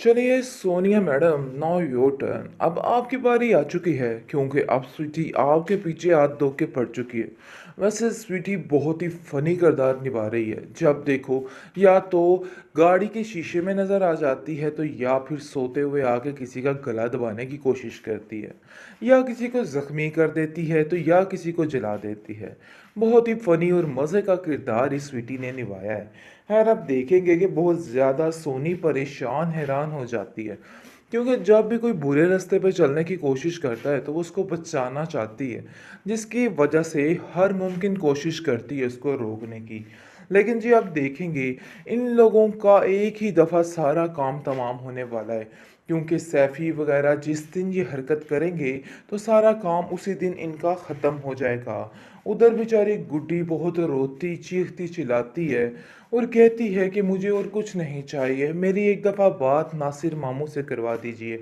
चलिए Sonia madam, now your turn. अब आपकी बारी आ चुकी है, क्योंकि अब स्वीटी आपके पीछे हाथ धो के पड़ चुकी है। वैसे स्वीटी बहुत ही फनी किरदार निभा रही है। जब देखो, या तो गाड़ी के शीशे में नज़र आ जाती है, तो या फिर सोते हुए आके किसी का गला दबाने की कोशिश करती है, या किसी को ज़ख्मी कर देती है, तो या किसी को जला देती है। बहुत ही फनी और मज़े का किरदार इस स्वीटी ने निभाया है। खैर, आप देखेंगे कि बहुत ज़्यादा सोनी परेशान हैरान हो जाती है, क्योंकि जब भी कोई बुरे रास्ते पे चलने की कोशिश करता है तो वो उसको बचाना चाहती है, जिसकी वजह से हर मुमकिन कोशिश करती है उसको रोकने की। लेकिन जी, आप देखेंगे इन लोगों का एक ही दफ़ा सारा काम तमाम होने वाला है, क्योंकि सैफ़ी वगैरह जिस दिन ये हरकत करेंगे तो सारा काम उसी दिन इनका ख़त्म हो जाएगा। उधर बेचारी गुड्डी बहुत रोती चीखती चिल्लाती है और कहती है कि मुझे और कुछ नहीं चाहिए, मेरी एक दफ़ा बात नासिर मामू से करवा दीजिए,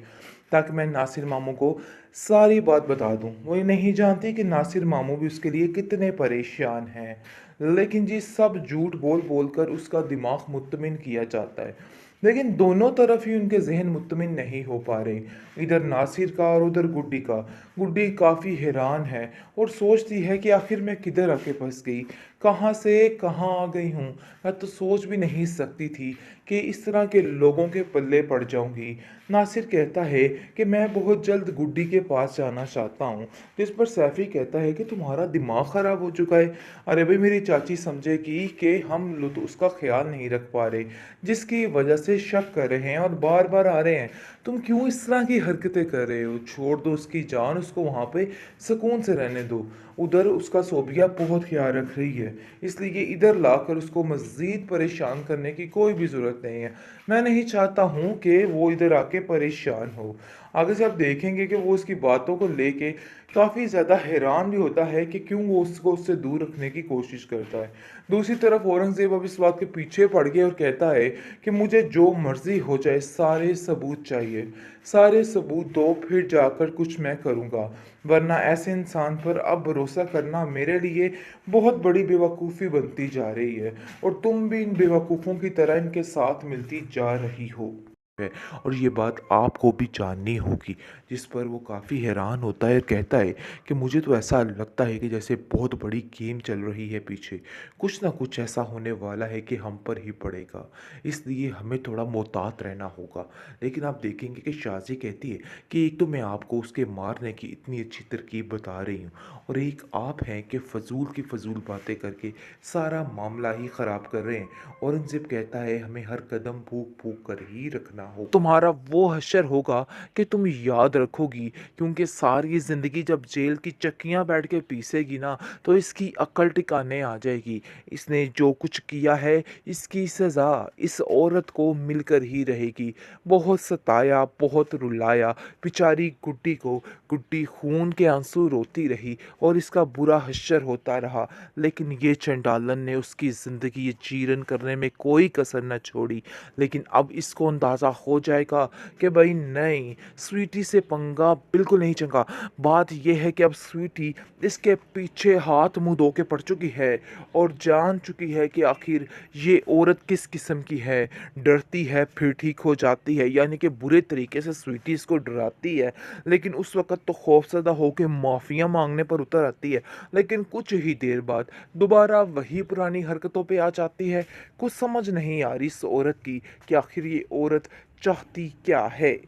ताकि मैं नासिर मामू को सारी बात बता दूं। वो ये नहीं जानती कि नासिर मामू भी उसके लिए कितने परेशान हैं। लेकिन जी, सब झूठ बोल बोल कर उसका दिमाग मुत्तमिन किया जाता है, लेकिन दोनों तरफ ही उनके जहन मुत्तमिन नहीं हो पा रहे। इधर नासिर का और उधर गुड्डी का। गुड्डी काफ़ी हैरान है और सोचती है कि आखिर मैं किधर आके फंस गई, कहाँ से कहाँ आ गई हूँ। मैं तो सोच भी नहीं सकती थी कि इस तरह के लोगों के पल्ले पड़ जाऊंगी। नासिर कहता है कि मैं बहुत जल्द गुड्डी के पास जाना चाहता हूँ, जिस पर सैफ़ी कहता है कि तुम्हारा दिमाग ख़राब हो चुका है। अरे भाई, मेरी चाची समझेगी कि हम तो उसका ख्याल नहीं रख पा रहे, जिसकी वजह से शक कर रहे हैं और बार बार आ रहे हैं। तुम क्यों इस तरह की हरकतें कर रहे हो? छोड़ दो उसकी जान, उसको वहाँ पे सुकून से रहने दो। उधर उसका सोबिया बहुत ख्याल रख रही है, इसलिए इधर लाकर उसको मज़ीद परेशान करने की कोई भी ज़रूरत नहीं है। मैं नहीं चाहता हूँ कि वो इधर आके परेशान हो। आगे से आप देखेंगे कि वो उसकी बातों को लेके काफ़ी ज़्यादा हैरान भी होता है कि क्यों वो उसको उससे दूर रखने की कोशिश करता है। दूसरी तरफ औरंगज़ेब अब इस बात के पीछे पड़ गया और कहता है कि मुझे जो मर्ज़ी हो जाए, सारे सबूत चाहिए। सारे सबूत दो, फिर जाकर कुछ मैं करूँगा, वरना ऐसे इंसान पर अब भरोसा करना मेरे लिए बहुत बड़ी बेवकूफ़ी बनती जा रही है, और तुम भी इन बेवकूफ़ों की तरह इनके साथ मिलती जा रही हो। है, और ये बात आपको भी जाननी होगी। जिस पर वो काफ़ी हैरान होता है और कहता है कि मुझे तो ऐसा लगता है कि जैसे बहुत बड़ी गेम चल रही है पीछे, कुछ ना कुछ ऐसा होने वाला है कि हम पर ही पड़ेगा, इसलिए हमें थोड़ा मोहतात रहना होगा। लेकिन आप देखेंगे कि शाजी कहती है कि एक तो मैं आपको उसके मारने की इतनी अच्छी तरकीब बता रही हूँ, और एक आप हैं कि फ़जूल की फ़जूल बातें करके सारा मामला ही ख़राब कर रहे हैं। औरंगज़ेब कहता है हमें हर कदम फूंक फूंक कर ही रखना होगा। तुम्हारा वो हश्र होगा कि तुम याद रखोगी, क्योंकि सारी ज़िंदगी जब जेल की चक्कियाँ बैठ के पीसेगी ना, तो इसकी अक्ल टिकाने आ जाएगी। इसने जो कुछ किया है, इसकी सज़ा इस औरत को मिलकर ही रहेगी। बहुत सताया, बहुत रुलाया बेचारी गुड्डी को। गुड्डी खून के आंसू रोती रही और इसका बुरा हश्र होता रहा, लेकिन ये चंडालन ने उसकी ज़िंदगी ये चीरन करने में कोई कसर न छोड़ी। लेकिन अब इसको अंदाज़ा हो जाएगा कि भाई नहीं, स्वीटी से पंगा बिल्कुल नहीं चंगा। बात यह है कि अब स्वीटी इसके पीछे हाथ मुंह धो के पड़ चुकी है और जान चुकी है कि आखिर ये औरत किस किस्म की है। डरती है फिर ठीक हो जाती है, यानी कि बुरे तरीके से स्वीटी इसको डराती है, लेकिन उस वक़्त तो खौफज़दा होके माफ़िया माँगने पर उतर आती है। लेकिन कुछ ही देर बाद दोबारा वही पुरानी हरकतों पे आ जाती है। कुछ समझ नहीं आ रही इस औरत की कि आखिर ये औरत चाहती क्या है।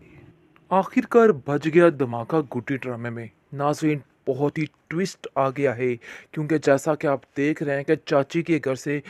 आखिरकार बज गया धमाका गुड्डी ड्रामे में। नाज़रीन, बहुत ही ट्विस्ट आ गया है, क्योंकि जैसा कि आप देख रहे हैं कि चाची के घर से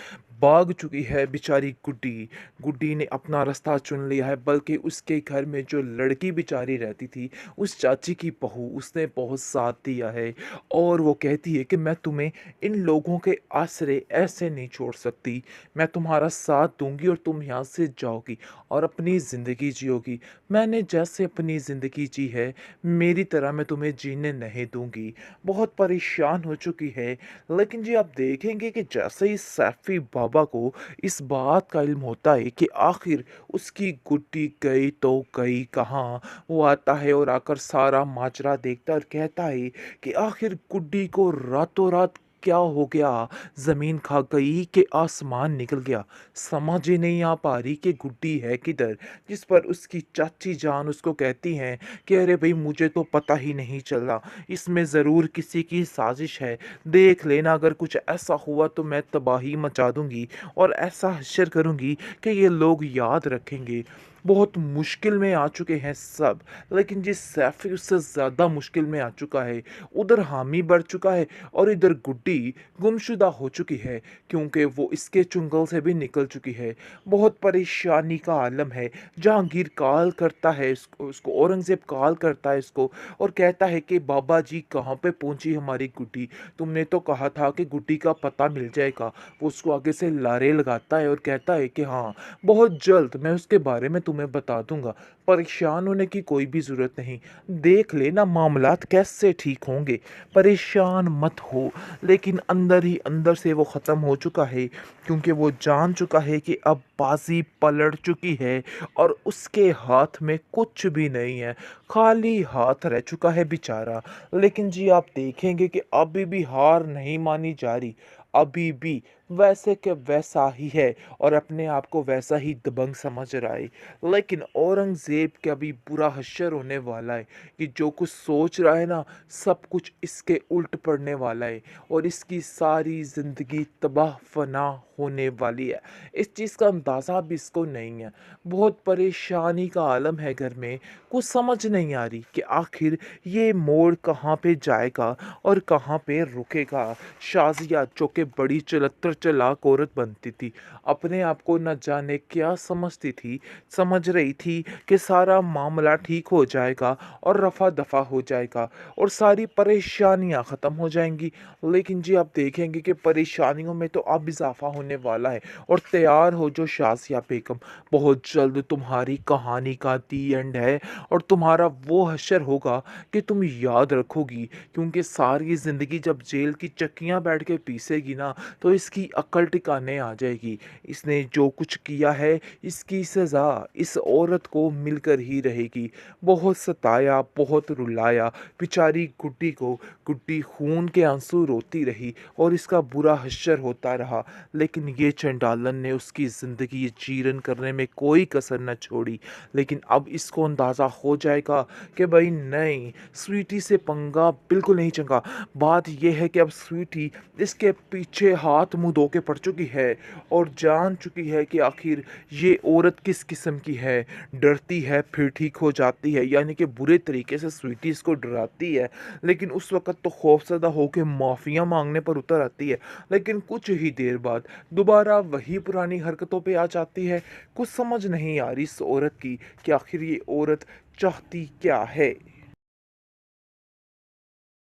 भाग चुकी है बेचारी गुड्डी। गुड्डी ने अपना रास्ता चुन लिया है, बल्कि उसके घर में जो लड़की बेचारी रहती थी, उस चाची की बहू, उसने बहुत साथ दिया है। और वो कहती है कि मैं तुम्हें इन लोगों के आसरे ऐसे नहीं छोड़ सकती। मैं तुम्हारा साथ दूंगी और तुम यहाँ से जाओगी और अपनी ज़िंदगी जियोगी। मैंने जैसे अपनी ज़िंदगी जी है, मेरी तरह मैं तुम्हें जीने नहीं दूंगी। बहुत परेशान हो चुकी है। लेकिन जी, आप देखेंगे कि जैसे ही सैफ़ी बाबा को इस बात का इल्म होता है कि आखिर उसकी गुड्डी गई तो गई कहाँ, वो आता है और आकर सारा माजरा देखता है और कहता है कि आखिर गुड्डी को रातों रात क्या हो गया? ज़मीन खा गई कि आसमान निकल गया? समझ ही नहीं आ पा रही कि गुड्डी है किधर? जिस पर उसकी चाची जान उसको कहती हैं कि अरे भई मुझे तो पता ही नहीं चला, इसमें ज़रूर किसी की साज़िश है। देख लेना अगर कुछ ऐसा हुआ तो मैं तबाही मचा दूँगी और ऐसा हश्र करूँगी कि ये लोग याद रखेंगे। बहुत मुश्किल में आ चुके हैं सब, लेकिन जिस सैफ़ी उससे ज़्यादा मुश्किल में आ चुका है। उधर हामी बढ़ चुका है और इधर गुड्डी गुमशुदा हो चुकी है, क्योंकि वो इसके चुंगल से भी निकल चुकी है। बहुत परेशानी का आलम है। जहांगीर कॉल करता है इसको उसको औरंगज़ेब कॉल करता है इसको और कहता है कि बाबा जी कहाँ पे पहुँची हमारी गुड्डी? तुमने तो कहा था कि गुड्डी का पता मिल जाएगा। वो उसको आगे से लारे लगाता है और कहता है कि हाँ, बहुत जल्द मैं उसके बारे में तुम्हें बता दूँगा। परेशान होने की कोई भी ज़रूरत नहीं। देख लेना मामलात कैसे ठीक होंगे। परेशान मत हो। लेकिन अंदर ही अंदर से वो ख़त्म हो चुका है, क्योंकि वो जान चुका है कि अब बाजी पलट चुकी है और उसके हाथ में कुछ भी नहीं है। खाली हाथ रह चुका है बेचारा। लेकिन जी आप देखेंगे कि अभी भी हार नहीं मानी जा रही। अभी भी वैसे के वैसा ही है और अपने आप को वैसा ही दबंग समझ रहा है। लेकिन औरंगज़ेब का भी बुरा हश्र होने वाला है कि जो कुछ सोच रहा है ना, सब कुछ इसके उल्ट पड़ने वाला है और इसकी सारी ज़िंदगी तबाह फना होने वाली है। इस चीज़ का अंदाज़ा भी इसको नहीं है। बहुत परेशानी का आलम है घर में। कुछ समझ नहीं आ रही कि आखिर ये मोड़ कहाँ पे जाएगा और कहाँ पे रुकेगा। शाज़िया जो कि बड़ी चलत्तर चालाक औरत बनती थी, अपने आप को न जाने क्या समझती थी। समझ रही थी कि सारा मामला ठीक हो जाएगा और रफ़ा दफ़ा हो जाएगा और सारी परेशानियाँ ख़त्म हो जाएंगी। लेकिन जी आप देखेंगे कि परेशानियों में तो अब इजाफ़ा होने वाला है। और तैयार हो जो शाज़िया बेगम, बहुत जल्द तुम्हारी कहानी का दी एंड है और तुम्हारा वो हश्र होगा कि तुम याद रखोगी, क्योंकि सारी ज़िंदगी जब जेल की चक्कियाँ बैठ के पीसेगी ना, तो इसकी अक्ल टिकाने आ जाएगी। इसने जो कुछ किया है इसकी सज़ा इस औरत को मिलकर ही रहेगी। बहुत सताया, बहुत रुलाया बेचारी गुड्डी को। गुड्डी खून के आंसू रोती रही और इसका बुरा हश्र होता रहा। लेकिन ये चंडालन ने उसकी ज़िंदगी जीर्ण करने में कोई कसर न छोड़ी। लेकिन अब इसको अंदाज़ा हो जाएगा कि भाई नहीं, स्वीटी से पंगा बिल्कुल नहीं चंगा। बात यह है कि अब स्वीटी इसके पीछे हाथ मुंह धो के पड़ चुकी है और जान चुकी है कि आखिर ये औरत किस किस्म की है। डरती है फिर ठीक हो जाती है, यानी कि बुरे तरीके से स्वीटी इसको डराती है, लेकिन उस वक़्त तो खौफ़ज़दा होके माफ़िया माँगने पर उतर आती है। लेकिन कुछ ही देर बाद दोबारा वही पुरानी हरकतों पे आ जाती है। कुछ समझ नहीं आ रही इस औरत की कि आखिर ये औरत चाहती क्या है।